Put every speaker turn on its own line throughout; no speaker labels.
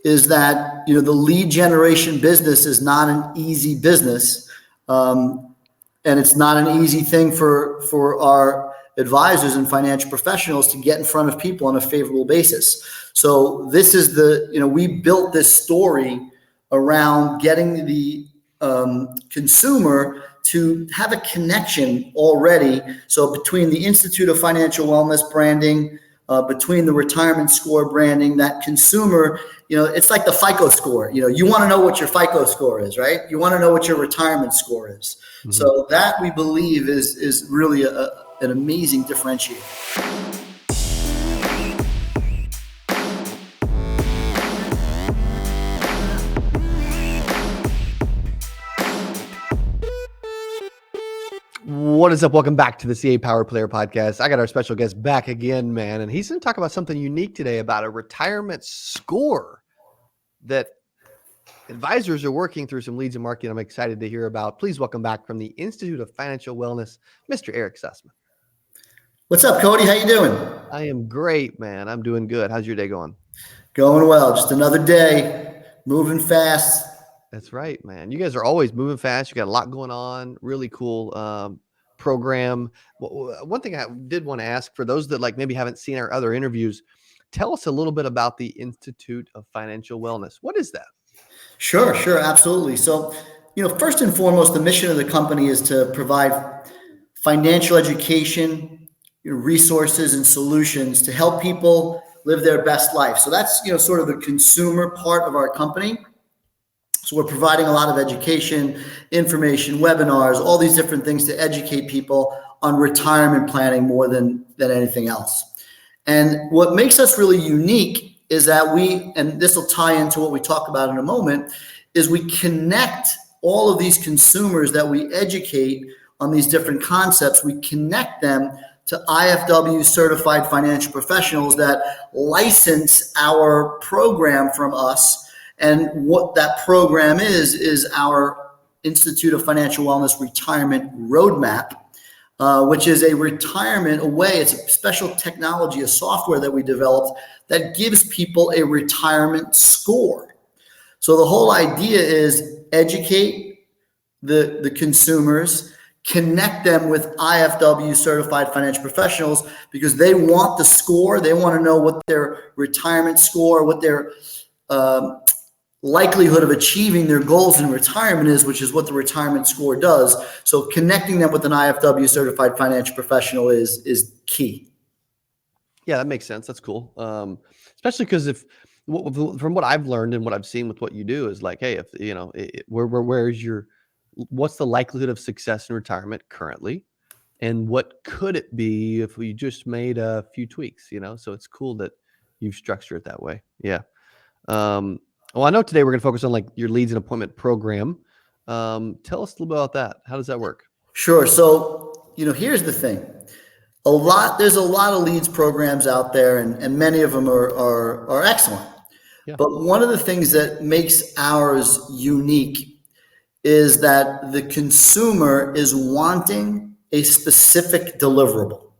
is that, the lead generation business is not an easy business. And it's not an easy thing for our advisors and financial professionals to get in front of people on a favorable basis. So this is we built this story around getting the consumer to have a connection already. So between the Institute of Financial Wellness branding, between the retirement score branding, that consumer, it's like the FICO score. You want to know what your FICO score is, right? You want to know what your retirement score is. Mm-hmm. So that, we believe, is really an amazing differentiator.
What is up? Welcome back to the CA Power Player Podcast. I got our special guest back again, man, and he's going to talk about something unique today, about a retirement score that advisors are working through some leads and marketing I'm excited to hear about. Please welcome back from the Institute of Financial Wellness, Mr. Erik Sussman.
What's up, Cody? How you doing?
I am great, man. I'm doing good. How's your day going?
Going well. Just another day, moving fast.
That's right, man. You guys are always moving fast. You got a lot going on. Really cool program. One thing I did want to ask, for those that maybe haven't seen our other interviews, tell us a little bit about the Institute of Financial Wellness. What is that?
Sure, absolutely. So, first and foremost, the mission of the company is to provide financial education, resources, and solutions to help people live their best life. So that's, sort of the consumer part of our company. So we're providing a lot of education, information, webinars, all these different things to educate people on retirement planning more than anything else. And what makes us really unique is that and this will tie into what we talk about in a moment, is we connect all of these consumers that we educate on these different concepts. We connect them to IFW certified financial professionals that license our program from us. And what that program is our Institute of Financial Wellness Retirement Roadmap, which is a it's a special technology, a software that we developed that gives people a retirement score. So the whole idea is educate the consumers, connect them with IFW certified financial professionals, because they want the score. They want to know what their retirement score, what their likelihood of achieving their goals in retirement is, which is what the retirement score does. So connecting them with an IFW certified financial professional is key.
Yeah, that makes sense. That's cool. Especially because from what I've learned and what I've seen with what you do is hey, if what's the likelihood of success in retirement currently, and what could it be if we just made a few tweaks? So it's cool that you've structured it that way. Yeah. Well, I know today we're going to focus on your leads and appointment program. Tell us a little bit about that. How does that work?
Sure. So, here's the thing. There's a lot of leads programs out there, and many of them are excellent. Yeah. But one of the things that makes ours unique is that the consumer is wanting a specific deliverable.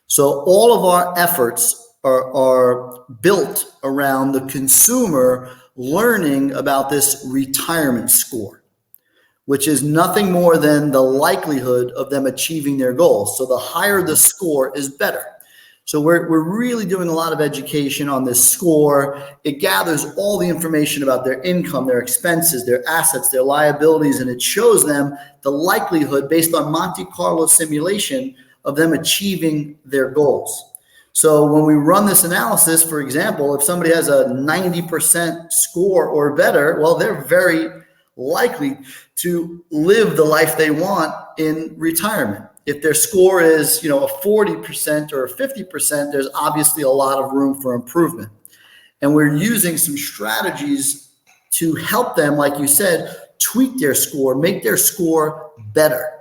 So all of our efforts are built around the consumer learning about this retirement score, which is nothing more than the likelihood of them achieving their goals. So the higher the score is better. So we're really doing a lot of education on this score. It gathers all the information about their income, their expenses, their assets, their liabilities, and it shows them the likelihood based on Monte Carlo simulation of them achieving their goals. So when we run this analysis, for example, if somebody has a 90% score or better, well, they're very likely to live the life they want in retirement. If their score is, a 40% or a 50%, there's obviously a lot of room for improvement. And we're using some strategies to help them, like you said, tweak their score, make their score better.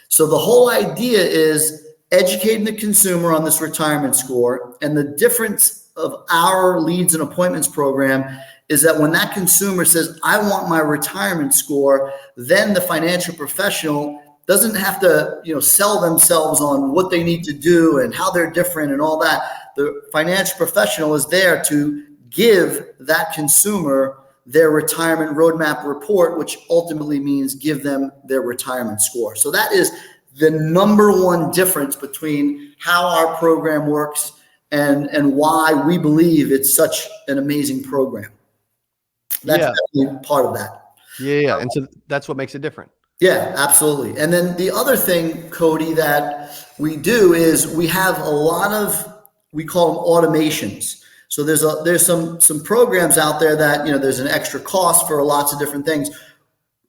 So the whole idea is educating the consumer on this retirement score. And the difference of our leads and appointments program is that when that consumer says, I want my retirement score, then the financial professional doesn't have to, sell themselves on what they need to do and how they're different and all that. The financial professional is there to give that consumer their retirement roadmap report, which ultimately means give them their retirement score. So that is the number one difference between how our program works and why we believe it's such an amazing program. That's definitely part of that.
Yeah. And so that's what makes it different.
Yeah, absolutely. And then the other thing, Cody, that we do is we have a lot of, we call them automations. So there's some programs out there that, there's an extra cost for lots of different things,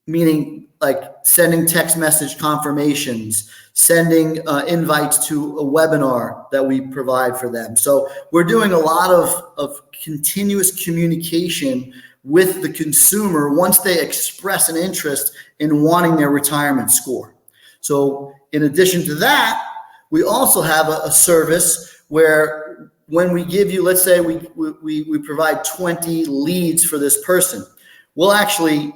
meaning like sending text message confirmations, sending invites to a webinar that we provide for them. So we're doing a lot of continuous communication with the consumer once they express an interest in wanting their retirement score. So in addition to that, we also have a service where when we give you, let's say we provide 20 leads for this person, we'll actually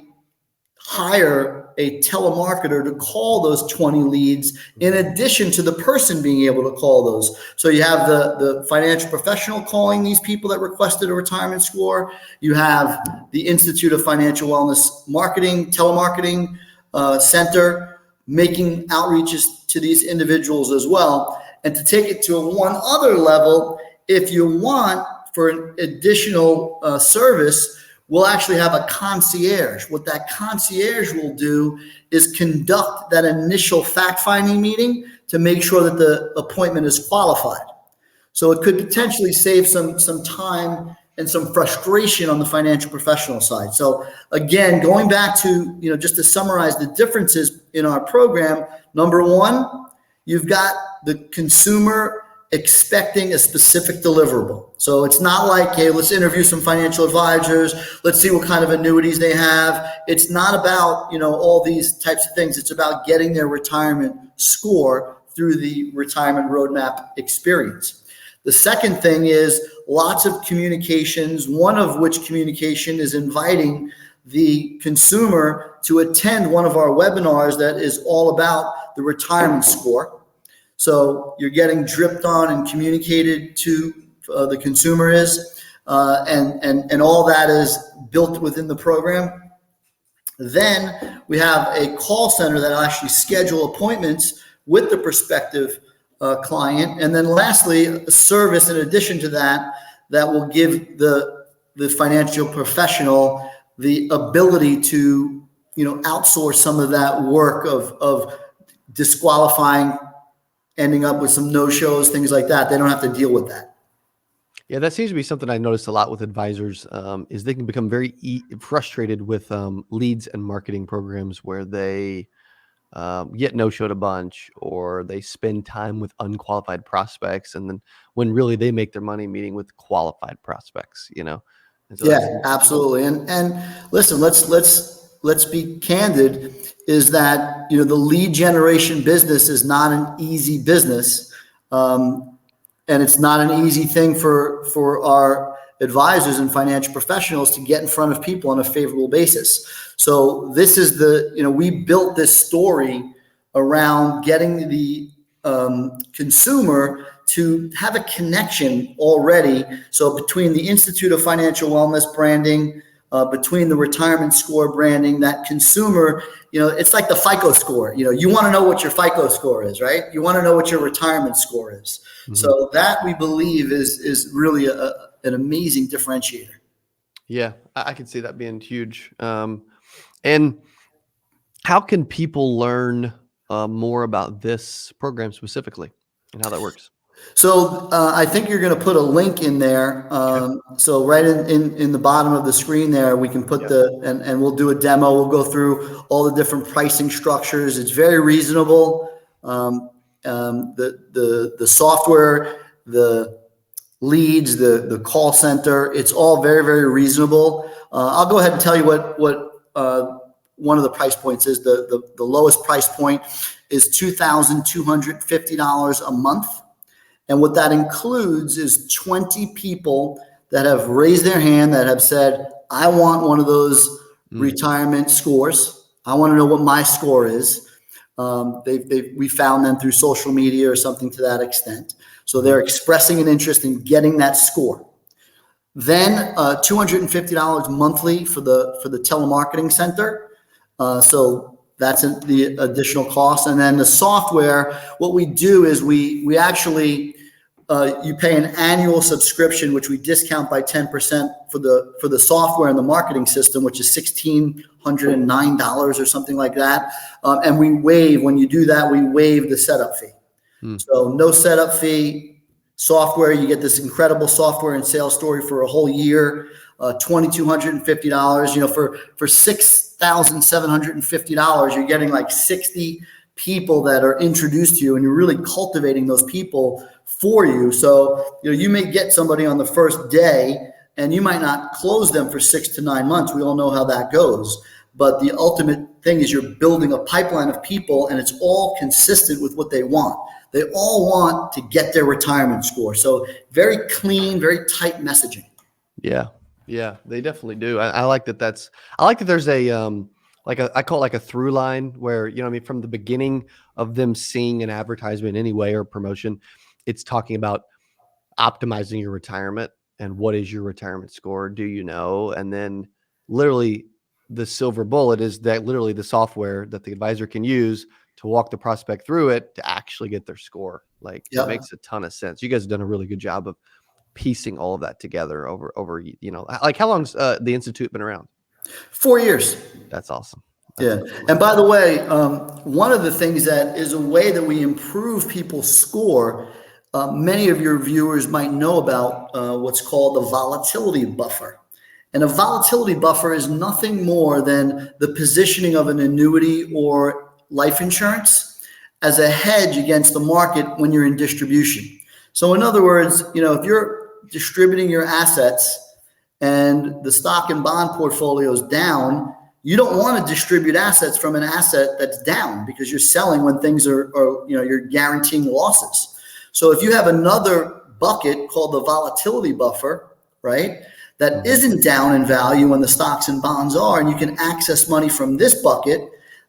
hire a telemarketer to call those 20 leads in addition to the person being able to call those. So you have the financial professional calling these people that requested a retirement score. You have the Institute of Financial Wellness Marketing, telemarketing center, making outreaches to these individuals as well. And to take it to one other level, if you want for an additional service, we'll actually have a concierge. What that concierge will do is conduct that initial fact-finding meeting to make sure that the appointment is qualified. So it could potentially save some time and some frustration on the financial professional side. So again, going back to, just to summarize the differences in our program, number one, you've got the consumer expecting a specific deliverable. So it's not like, hey, let's interview some financial advisors. Let's see what kind of annuities they have. It's not about, all these types of things. It's about getting their retirement score through the retirement roadmap experience. The second thing is lots of communications, one of which communication is inviting the consumer to attend one of our webinars that is all about the retirement score. So you're getting dripped on and communicated to the consumer and all that is built within the program. Then we have a call center that will actually schedule appointments with the prospective client. And then lastly, a service in addition to that will give the financial professional the ability to, outsource some of that work of disqualifying, ending up with some no-shows, things like that. They don't have to deal with that.
Yeah, that seems to be something I noticed a lot with advisors, is they can become very frustrated with leads and marketing programs where they get no-showed a bunch or they spend time with unqualified prospects, and then when really they make their money meeting with qualified prospects, And so
yeah, absolutely. And listen, let's be candid, is that, the lead generation business is not an easy business. And it's not an easy thing for our advisors and financial professionals to get in front of people on a favorable basis. So this is we built this story around getting the consumer to have a connection already. So between the Institute of Financial Wellness branding, between the retirement score branding, that consumer, it's like the FICO score. You want to know what your FICO score is, right? You want to know what your retirement score is. Mm-hmm. So that, we believe, is really an amazing differentiator.
Yeah, I can see that being huge. And how can people learn more about this program specifically and how that works?
So I think you're going to put a link in there. So right in the bottom of the screen there, we can put and we'll do a demo. We'll go through all the different pricing structures. It's very reasonable. The software, the leads, the call center, it's all very, very reasonable. I'll go ahead and tell you what one of the price points is. The lowest price point is $2,250 a month. And what that includes is 20 people that have raised their hand, that have said, I want one of those retirement scores. I want to know what my score is. We found them through social media or something to that extent. So they're expressing an interest in getting that score. Then $250 monthly for the telemarketing center. So that's the additional cost. And then the software, what we do is we actually, you pay an annual subscription, which we discount by 10% for the software and the marketing system, which is $1,609 or something like that. And we waive, when you do that, we waive the setup fee. So no setup fee. Software, you get this incredible software and sales story for a whole year, $2,250. For $6,750, you're getting like 60 people that are introduced to you, and you're really cultivating those people for you. So you may get somebody on the first day, and you might not close them for 6 to 9 months. We all know how that goes. But the ultimate thing is you're building a pipeline of people, and it's all consistent with what they want. They all want to get their retirement score. So very clean, very tight messaging.
Yeah, they definitely do. I like that. I like that there's I call it like a through line where, from the beginning of them seeing an advertisement anyway or promotion, it's talking about optimizing your retirement and what is your retirement score? Do you know? And then literally the silver bullet is that literally the software that the advisor can use to walk the prospect through it to actually get their score. It makes a ton of sense. You guys have done a really good job of piecing all of that together over, how long's the Institute been around?
4 years.
That's awesome.
And by the way, one of the things that is a way that we improve people's score, many of your viewers might know about what's called the volatility buffer. And a volatility buffer is nothing more than the positioning of an annuity or life insurance as a hedge against the market when you're in distribution. So in other words, if you're distributing your assets and the stock and bond portfolio is down, you don't want to distribute assets from an asset that's down, because you're selling when things are you're guaranteeing losses. So if you have another bucket called the volatility buffer, right, that isn't down in value when the stocks and bonds are, and you can access money from this bucket,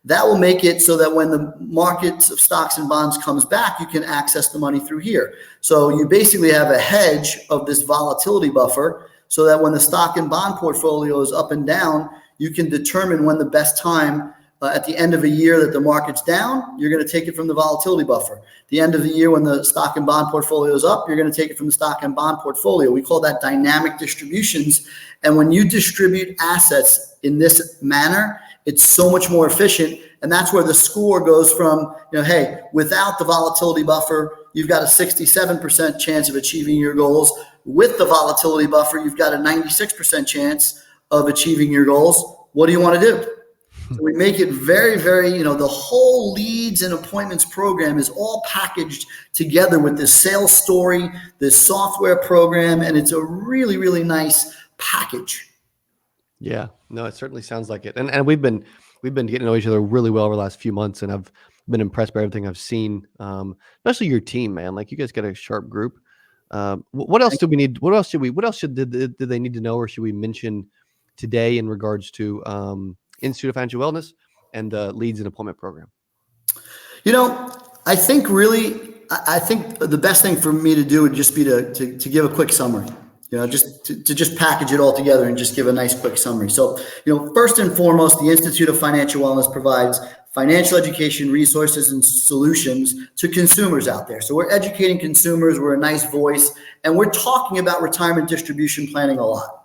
that will make it so that when the markets of stocks and bonds comes back, you can access the money through here. So you basically have a hedge of this volatility buffer, so that when the stock and bond portfolio is up and down, you can determine when the best time at the end of a year that the market's down, you're going to take it from the volatility buffer. The end of the year when the stock and bond portfolio is up, you're going to take it from the stock and bond portfolio. We call that dynamic distributions. And when you distribute assets in this manner, it's so much more efficient. And that's where the score goes from, hey, without the volatility buffer, you've got a 67% chance of achieving your goals. With the volatility buffer, you've got a 96% chance of achieving your goals. What do you want to do? So we make it very, very, the whole leads and appointments program is all packaged together with this sales story, this software program, and it's a really, really nice package.
Yeah, no, it certainly sounds like it. And we've been getting to know each other really well over the last few months, and I've been impressed by everything I've seen, especially your team, man. Like, you guys got a sharp group. What else do we need? What else did they need to know, or should we mention today in regards to Institute of Financial Wellness and the leads and appointment program?
I think the best thing for me to do would just be to give a quick summary. Just to package it all together and just give a nice quick summary. So, first and foremost, the Institute of Financial Wellness provides financial education resources and solutions to consumers out there. So we're educating consumers, we're a nice voice, and we're talking about retirement distribution planning a lot.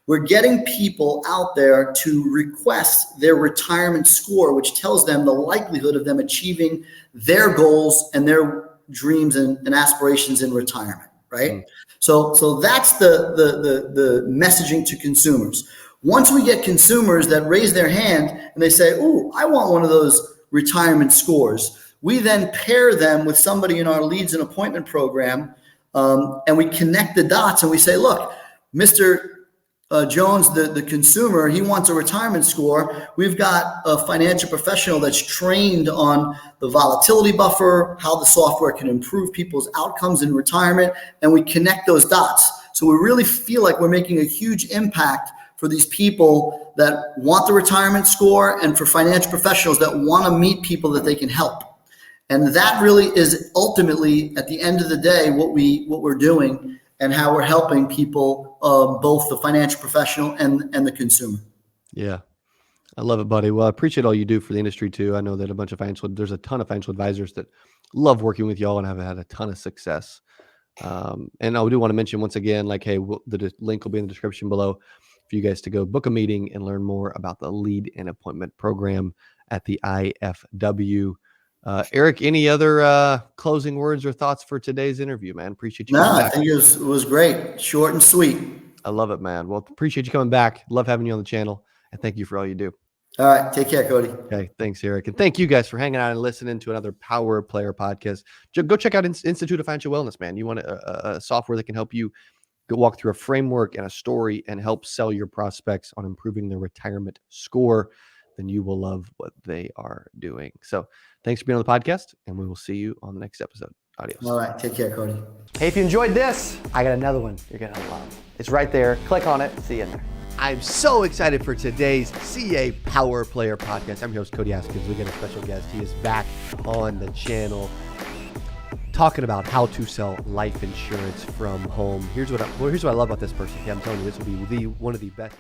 We're getting people out there to request their retirement score, which tells them the likelihood of them achieving their goals and their dreams and aspirations in retirement. Right. So that's the messaging to consumers. Once we get consumers that raise their hand and they say, "Oh, I want one of those retirement scores," we then pair them with somebody in our leads and appointment program, and we connect the dots and we say, "Look, Mr. Jones, the consumer, he wants a retirement score. We've got a financial professional that's trained on the volatility buffer, how the software can improve people's outcomes in retirement, and we connect those dots." So we really feel like we're making a huge impact for these people that want the retirement score, and for financial professionals that want to meet people that they can help. And that really is ultimately, at the end of the day, what we're doing. and how we're helping people, both the financial professional and the consumer.
Yeah. I love it, buddy. Well, I appreciate all you do for the industry too. I know that there's a ton of financial advisors that love working with y'all and have had a ton of success. And I do want to mention once again, like, hey, the link will be in the description below for you guys to go book a meeting and learn more about the lead and appointment program at the IFW. Erik, any other closing words or thoughts for today's interview, man? Appreciate you
No,
coming
I
back.
think it was great, short and sweet.
I love it, man. Well, appreciate you coming back. Love having you on the channel, and thank you for all you do.
All right, take care, Cody.
Okay, thanks, Erik. And thank you guys for hanging out and listening to another Power Player podcast. Go check out Institute of Financial Wellness, man. You want a software that can help you go walk through a framework and a story and help sell your prospects on improving their retirement score, then you will love what they are doing. So thanks for being on the podcast, and we will see you on the next episode. Adios.
All right, take care, Cody.
Hey, if you enjoyed this, I got another one you're going to love. It's right there. Click on it. See you in there.
I'm so excited for today's CA Power Player podcast. I'm your host, Cody Askins. We got a special guest. He is back on the channel talking about how to sell life insurance from home. Here's what I love about this person. Yeah, I'm telling you, this will be one of the best.